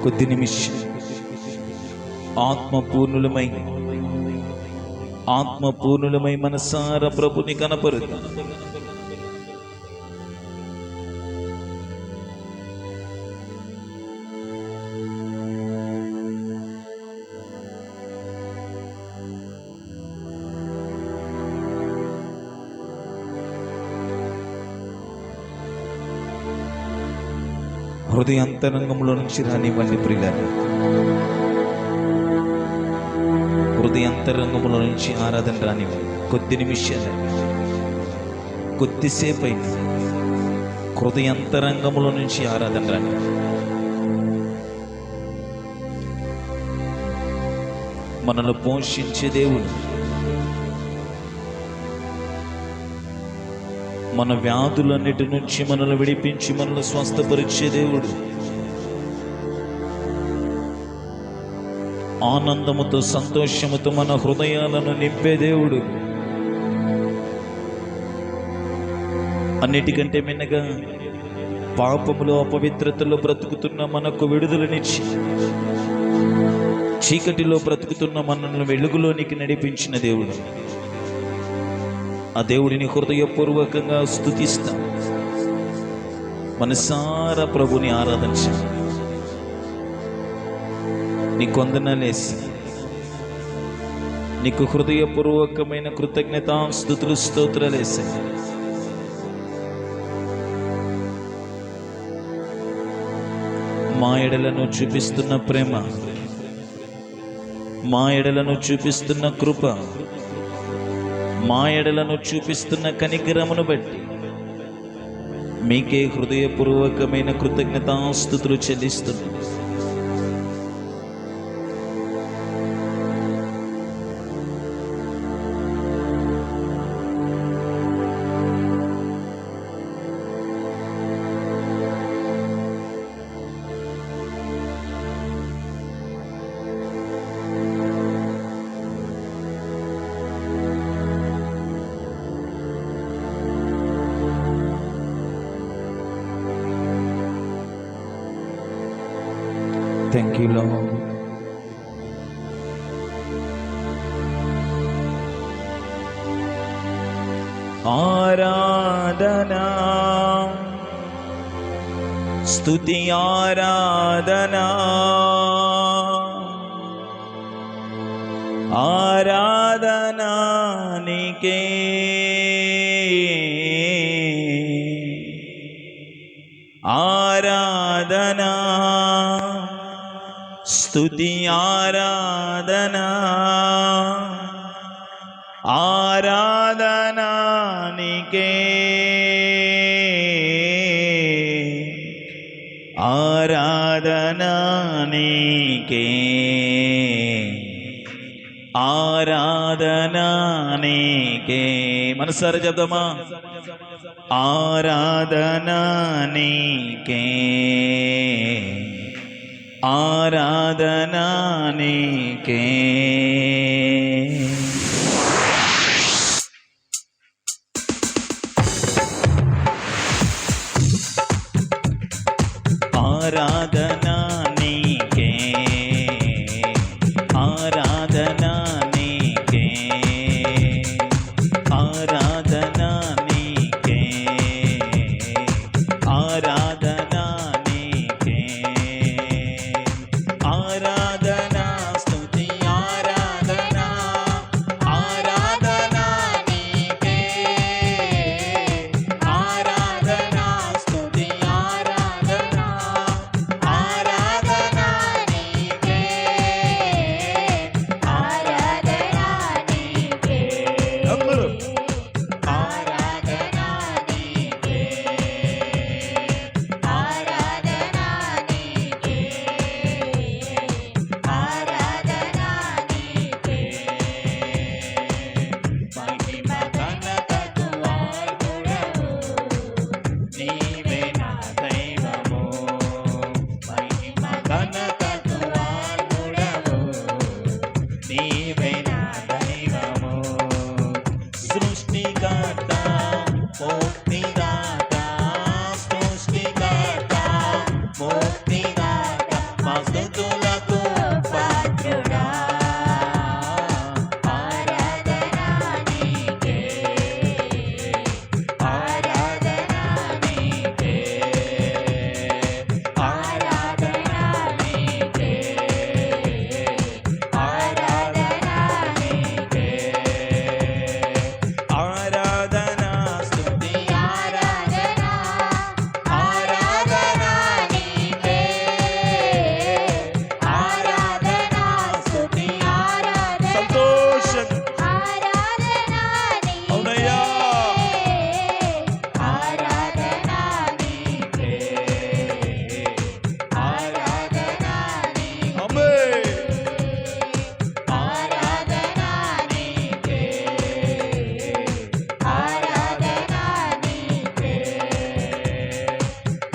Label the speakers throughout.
Speaker 1: కొద్ది నిమిషం ఆత్మపూర్ణులమై మనసారా ప్రభుని కనపరుద్దాం. హృదయాంతరంగంలో నుంచి రానివ్వండి ప్రియులారా, హృదయాంతరంగంలో నుంచి ఆరాధన రానివ్వండి. కొద్ది నిమిషాలు, కొద్దిసేపు అయినా హృదయాంతరంగంలో నుంచి ఆరాధన రానివ్వండి. మనల్ని పోషించే దేవుడు, మన వ్యాధులన్నిటి నుంచి మనల్ని విడిపించి మనల్ని స్వస్థపరిచే దేవుడు, ఆనందముతో సంతోషముతో మన హృదయాలను నింపే దేవుడు, అన్నిటికంటే మిన్నగా పాపములో అపవిత్రతలో బ్రతుకుతున్న మనకు విడుదలనిచ్చి చీకటిలో బ్రతుకుతున్న మనల్ని వెలుగులోనికి నడిపించిన దేవుడు. ఆ దేవుడిని హృదయపూర్వకంగా స్తుతిస్తాం. మనసారా ప్రభుని ఆరాధించాం. నీకు వందనాలేసి, నీకు హృదయపూర్వకమైన కృతజ్ఞతాస్తుతులు స్తోత్రాలేసి. మా ఎడలను చూపిస్తున్న ప్రేమ, మా ఎడలను చూపిస్తున్న కృప, మా ఎడలను చూపిస్తున్న కనికరమును బట్టి మీకే హృదయపూర్వకమైన కృతజ్ఞతాస్తుతులు చెల్లిస్తున్నాం. Thank you, Lord. ఆరాధనా, స్తుతి ఆరాధనా, ఆరాధనా నీకే, ఆరాధనా, స్తుతి ఆరాధనా, ఆరాధనా నీకే, ఆరాధనా నీకే, ఆరాధనా నీకే. మనసారా చెప్దామా? ఆరాధనా నీకే, ఆరాధనా నీకే. ఆరాధనా నీకే, ఆరాధనా నీకే, ఆరాధనా నీకే, ఆరాధనా నీకే, ఆరాధనా స్తుతి ఆరాధనా, ఆరాధనా నీకే, ఆరాధనా స్తుతి ఆరాధనా, ఆరాధనా నీకే, ఆరాధనా నీకే, అందరూ ఆరాధనా నీకే, ఆరాధనా నీకే, ఆరాధనా నీకే. మహిమ ఘనతకు వార్పుడవు, నీవే నా దైవము. మహిమ ఘనతకు వార్పుడవు, నీవే నా దైవము. సృష్టికర్త, ముక్తిదాత, సృష్టికర్త, ముక్తిదాత, మా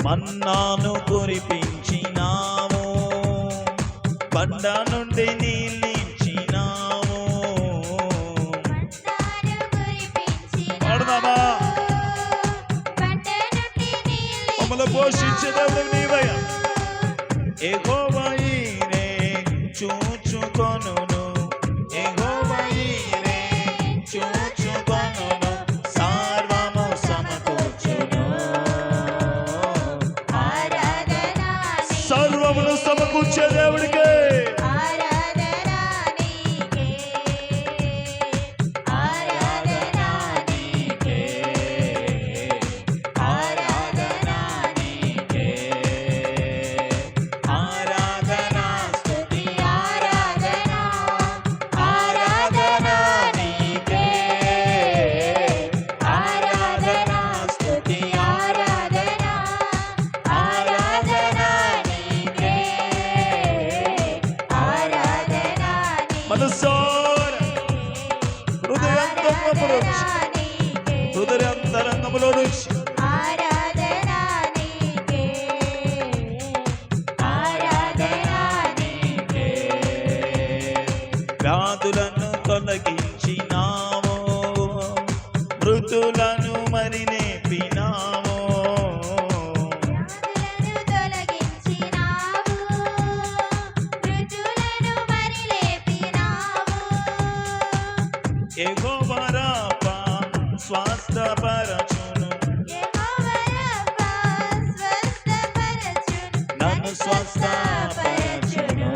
Speaker 1: మన్నాను కురిపించినావు, బండ నుండి నీళ్ళిచ్చినావు. పాడదామా? మమ్మల్ని పోషించే దేవుడు నీవయ్యా. యెహోవా ఈరే చూచుకొనును, యెహోవా ఈరే చూచుకొనును, సర్వము సమకూర్చును. సర్వమును సమకూర్చే దేవుడికే మనసారా హృదయాంతరంగములో నుంచి వ్యాధులను తొలగించినాము, మృతులను మరి నేపినాము. యెహోవా రాఫా స్వస్థపరచును, నన్ను స్వస్థపరచును.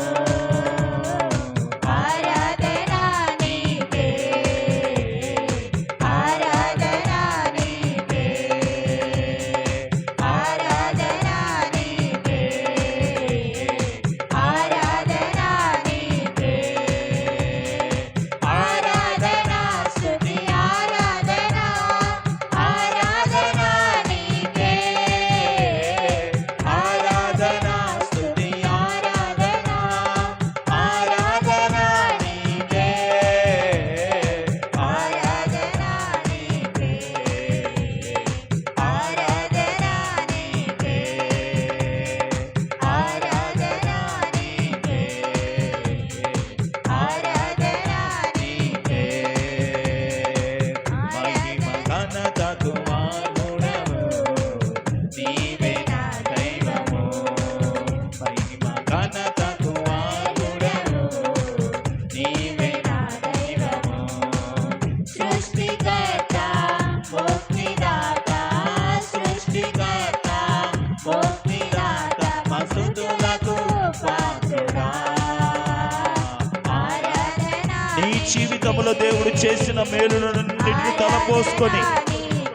Speaker 1: నీ జీవితంలో దేవుడు చేసిన మేలులన్నింటినీ తలపోసుకొని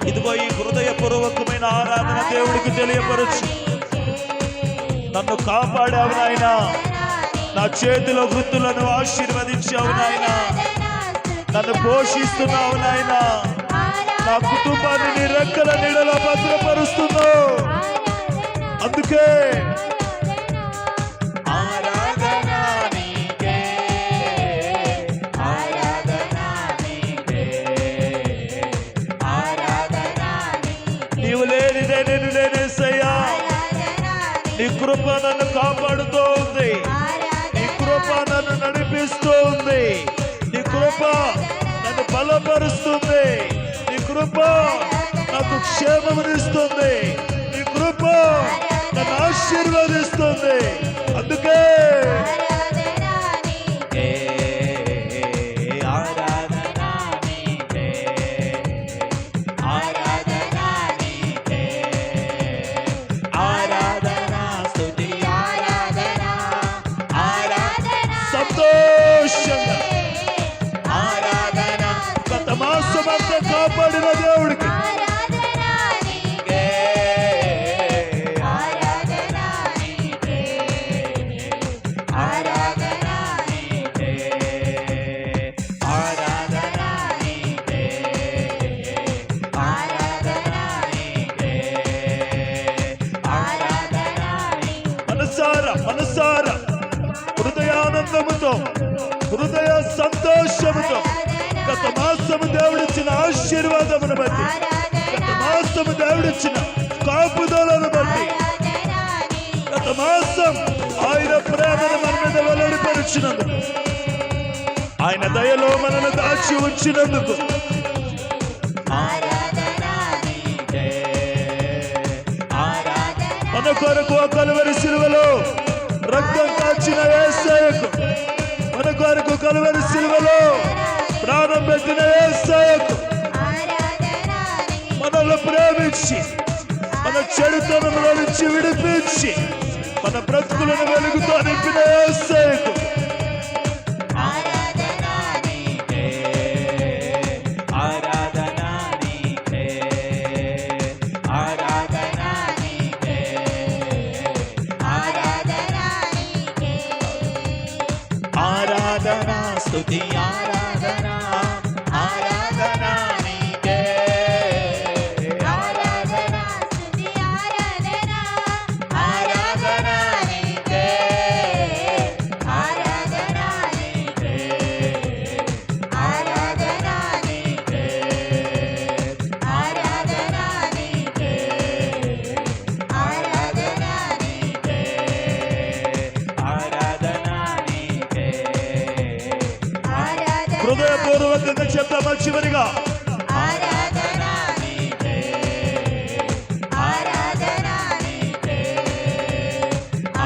Speaker 1: ఇదిగో ఈ హృదయపూర్వకమైన ఆరాధన దేవుడికి తెలియపరచు. నన్ను కాపాడావు నాయన, నా చేతిలో వృత్తులను ఆశీర్వదించావు నాయన, నన్ను పోషిస్తున్నావు నాయన, నా కుటుంబాన్ని నీ రెక్కల నీడలో భద్రపరుస్తున్నావు. అందుకే నీవు లేనిదే నేను లేనేసయ్యా. నీ కృప నన్ను కాపాడుతూ ఉంది, నీ కృప నన్ను నడిపిస్తూ ఉంది, నీ కృప నన్ను బలపరుస్తుంది, నీ కృప నాకు క్షేమమునిస్తుంది, నీ కృప నన్ను ఆశీర్వదిస్తుంది. అందుకే సంతోషంగా గత మాసమంతా కాపాడిన దేవుడికి మనసారా హృదయానందముతో హృదయ సంతోషముతో గత మాసము దేవుడిచ్చిన ఆశీర్వాదమును బట్టి, గత మాసము దేవుడిచ్చిన కాపుదలను బట్టి ఉంచినందుకు, ఆయన దయలో మనల్ని దాచి ఉంచినందుకు మన కొరకు కలువరి సిలువలో రక్తం కాచిన యేసయ్యకు, మన కొరకు కలువరి సిలువలో ప్రాణం పెట్టిన యేసయ్యకు, మనల్ని ప్రేమించి మన చెడుతనంలో నుంచి విడిపించి మన బ్రతుకులను వెలుగుతో నింపిన యేసయ్యకు ఆరాధనా స్తుతి ఆరాధనా ఆరాధనా నీకే, ఆరాధనా స్తుతి ఆరాధనా ఆరాధనా నీకే, ఆరాధనా నీకే, ఆరాధనా నీకే, ఆరాధనా నీకే, ఆరాధనా నీకే, ఆరాధనా నీకే. హృదయపూర్వకంగా చెప్తామా చివరిగా, ఆరాధనా నీకే, ఆరాధనా నీకే,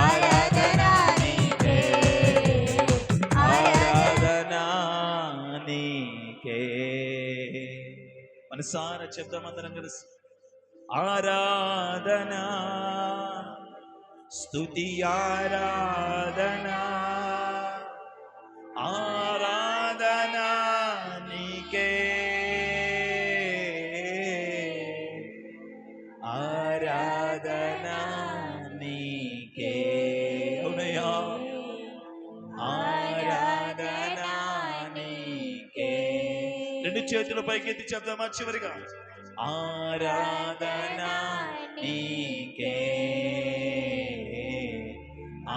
Speaker 1: ఆరాధనా నీకే, ఆరాధనా నీకే. మనసారా చెప్తాం అందరం కలిసి, ఆరాధనా స్తుతి ఆరాధనా ఆరాధనా నీకే, ఆరాధనా నీకే. అవునయ్యా, ఆరాధనా నీకే. రెండు చేతుల పైకెత్తి చెప్దామా చివరిగా, ఆరాధనా నీకే,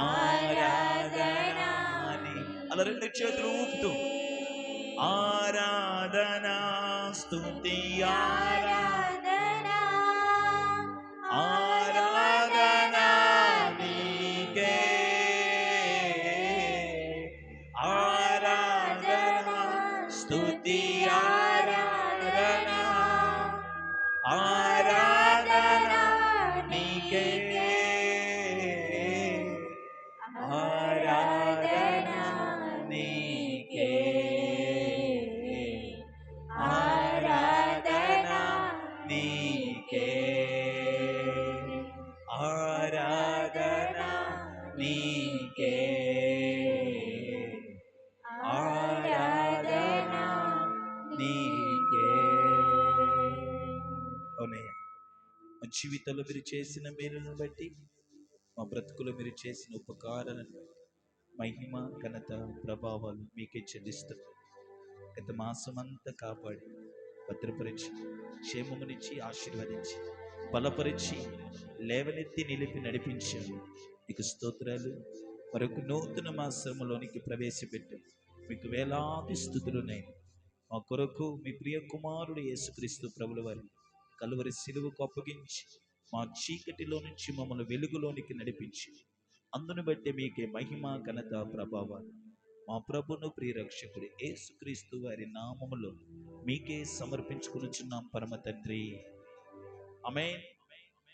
Speaker 1: ఆరాధనా నీ. అలా రెండు చేతులు ఊపుతూ, ఆరాధనా స్తుతి ఆరాధనా ఆరాధనా నీకే, ఆరాధనా స్తుతి ఆరాధనా ఆరాధనా నీకే, ఆరాధనా నీకే, ఆరాధనా నీకే, ఆరాధనా నీకే, ఆరాధనా నీకే. అవునయ్యా, మా జీవితంలో మీరు చేసిన మేలును బట్టి, మా బ్రతుకులో మీరు చేసిన ఉపకారాలను బట్టి మహిమ ఘనత ప్రభావాలు మీకే చెల్లిస్తారు. గత మాసమంతా కాపాడి భద్రపరిచి క్షేమమునిచ్చి ఆశీర్వదించి బలపరిచి లేవనెత్తి నిలిపి నడిపించారు. మీకు స్తోత్రాలు. మరొక నూతన మాసంలోనికి ప్రవేశపెట్టి మీకు వేలాది స్తుతులున్నాయి. మా కొరకు మీ ప్రియ కుమారుడు యేసుక్రీస్తు ప్రభుల వారి కలువరి సిలువకు అప్పగించి మా చీకటిలో నుంచి మమ్మల్ని వెలుగులోనికి నడిపించి అందును బట్టి మీకే మహిమ ఘనత ప్రభావాలు మా ప్రభును ప్రియరక్షకుడు యేసుక్రీస్తు వారి నామములో మీకే సమర్పించుకొనుచున్నాం పరమ తండ్రి. ఆమేన్.